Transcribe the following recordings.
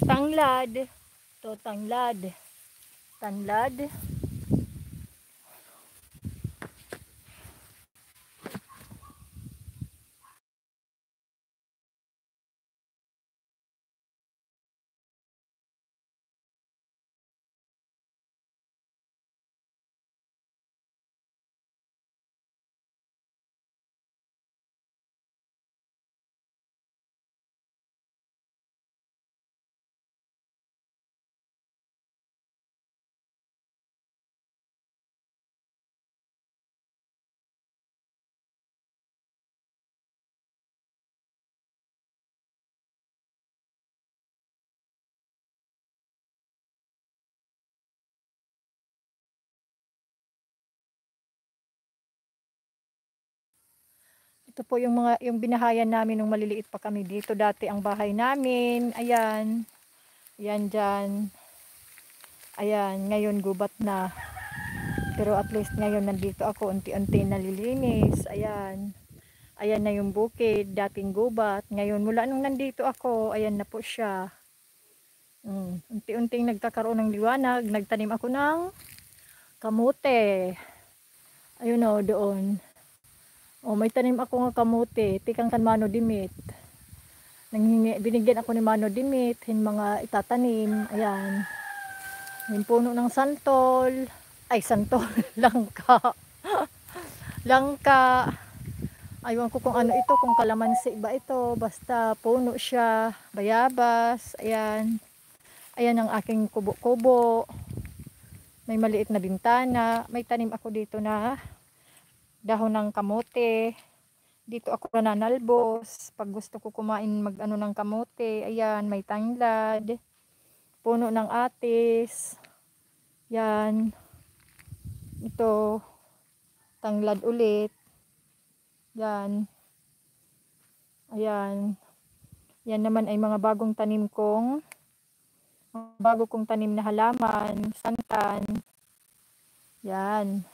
Tanglad. To tanglad. Tanglad. Ito po yung binahayan namin nung maliliit pa kami dito. Dati ang bahay namin. Ayan. Ayan dyan. Ayan. Ngayon gubat na. Pero at least ngayon nandito ako. Unti-unti nalilinis. Ayan. Ayan na yung bukid. Dating gubat. Ngayon mula nung nandito ako. Ayan na po siya. Unti-unting nagkakaroon ng liwanag. Nagtanim ako ng kamote. Ayun o doon. May tanim ako ng kamote. Tikang kan Mano Dimit. Binigyan ako ni Mano Dimit. Yung mga itatanim. Ayan. Yung puno ng santol. Ay, santol. Langka. Langka. Aywan ko kung ano ito. Kung kalamansi ba ito. Basta puno siya. Bayabas. Ayan. Ayan ang aking kubo-kubo. May maliit na bintana. May tanim ako dito na dahon ng kamote. Dito ako nananalbos. Pag gusto ko kumain mag-ano ng kamote. Ayan, may tanglad. Puno ng atis. Yan. Ito. Tanglad ulit. Yan. Ayan. Yan naman ay mga bagong tanim kong bago kong tanim na halaman. Santan. Yan.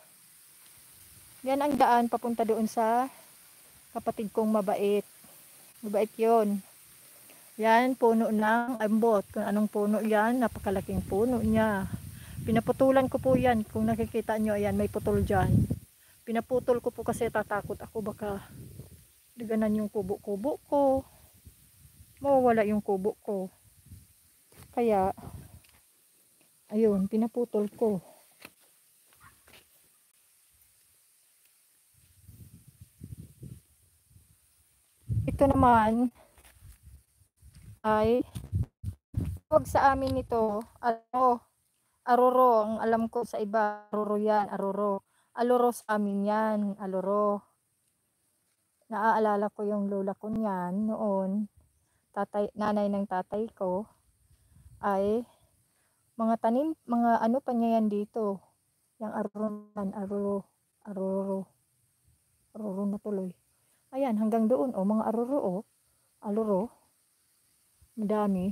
Yan ang daan papunta doon sa kapatid kong mabait. Mabait yun. Yan, puno ng ambot. Kung anong puno yan, napakalaking puno niya. Pinaputulan ko po yan. Kung nakikita nyo, ayan, may putol dyan. Pinaputol ko po kasi tatakot ako baka daganan yung kubo-kubo ko. Mawawala yung kubo ko. Kaya, ayun, pinaputol ko. Ito naman ay wag sa amin ito, aroro, ang alam ko sa iba, aroro yan, aroro. Aloro sa amin yan, aloro. Naaalala ko yung lola ko niyan noon, nanay ng tatay ko, ay mga tanim, mga ano pa niya yan dito. Yung aroro, aroro na tuloy. Ayan, hanggang doon, mga aroro, aloro. Madami.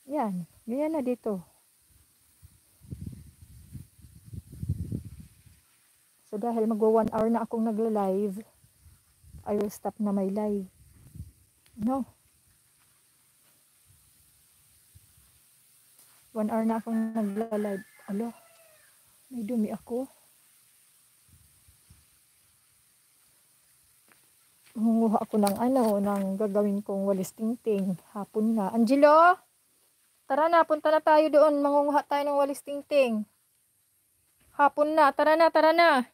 Yan, ganyan na dito. So dahil magwa 1 hour na akong nagla-live, I will stop na my live. No. 1 hour na akong nagla-live. Alo, may dumi ako. Mangunguha ako ng gagawin kong walis tingting. Hapon na. Angelo, tara na, punta na tayo doon. Mangunguha tayo ng walis tingting. Hapon na, tara na, tara na.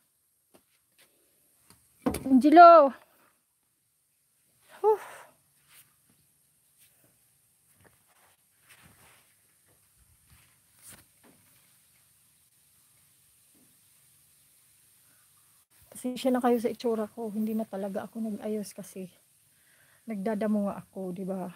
Angelo. Pasensya na kayo sa itsura ko. Hindi na talaga ako nag-ayos kasi nagdadamo nga ako, di ba?